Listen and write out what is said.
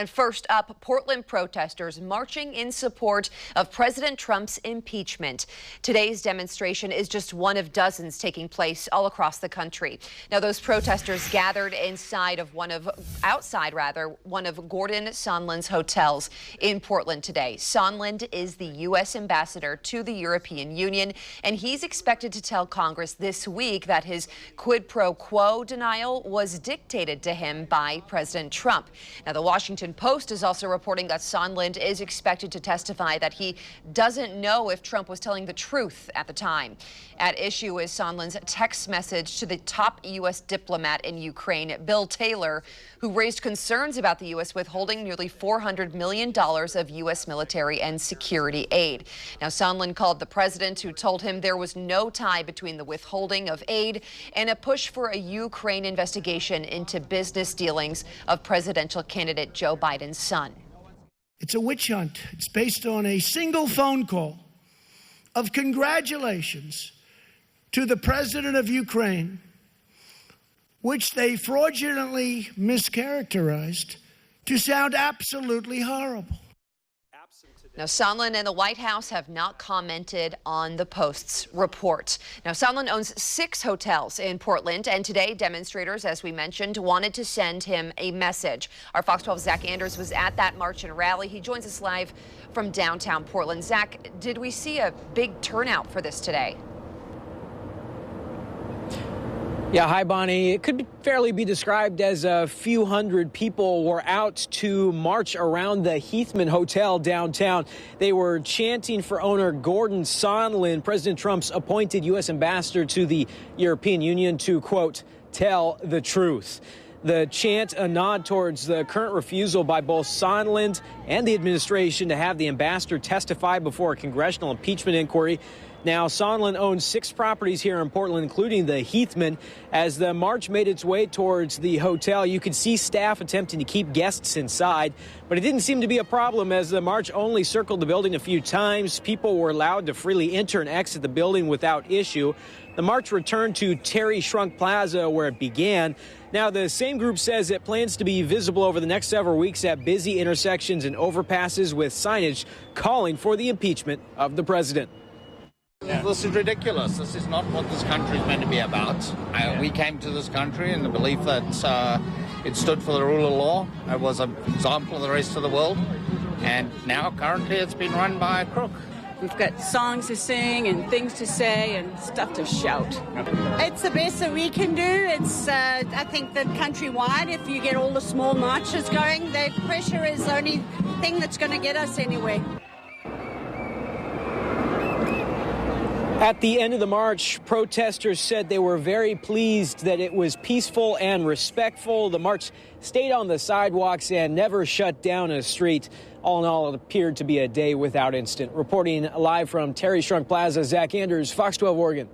And first up, Portland protesters marching in support of President Trump's impeachment. Today's demonstration is just one of dozens taking place all across the country. Now, those protesters gathered outside one of Gordon Sondland's hotels in Portland today. Sondland is the U.S. ambassador to the European Union, and he's expected to tell Congress this week that his quid pro quo denial was dictated to him by President Trump. Now, the Washington Post is also reporting that Sondland is expected to testify that he doesn't know if Trump was telling the truth at the time. At issue is Sondland's text message to the top U.S. diplomat in Ukraine, Bill Taylor, who raised concerns about the U.S. withholding nearly $400 million of U.S. military and security aid. Now, Sondland called the president, who told him there was no tie between the withholding of aid and a push for a Ukraine investigation into business dealings of presidential candidate Joe Biden's son. It's a witch hunt. It's based on a single phone call of congratulations to the president of Ukraine, which they fraudulently mischaracterized to sound absolutely horrible. Now, Sondland and the White House have not commented on the Post's report. Now, Sondland owns 6 hotels in Portland, and today demonstrators, as we mentioned, wanted to send him a message. Our Fox 12's Zach Anders was at that march and rally. He joins us live from downtown Portland. Zach, did we see a big turnout for this today? Yeah, hi, Bonnie. It could fairly be described as a few hundred people were out to march around the Heathman Hotel downtown. They were chanting for owner Gordon Sondland, President Trump's appointed U.S. ambassador to the European Union, to, quote, tell the truth. The chant, a nod towards the current refusal by both Sondland and the administration to have the ambassador testify before a congressional impeachment inquiry. Now, Sondland owns 6 properties here in Portland, including the Heathman. As the march made its way towards the hotel, you could see staff attempting to keep guests inside, but it didn't seem to be a problem as the march only circled the building a few times. People were allowed to freely enter and exit the building without issue. The march returned to Terry Shrunk Plaza, where it began. Now, the same group says it plans to be visible over the next several weeks at busy intersections and overpasses with signage calling for the impeachment of the president. This is ridiculous. This is not what this country is meant to be about. We came to this country in the belief that it stood for the rule of law. It was an example of the rest of the world. And now, currently, it's been run by a crook. We've got songs to sing and things to say and stuff to shout. It's the best that we can do. It's, I think that countrywide, if you get all the small marches going, the pressure is the only thing that's going to get us anywhere. At the end of the march, protesters said they were very pleased that it was peaceful and respectful. The march stayed on the sidewalks and never shut down a street. All in all, it appeared to be a day without incident. Reporting live from Terry Shrunk Plaza, Zach Anders, Fox 12 Oregon.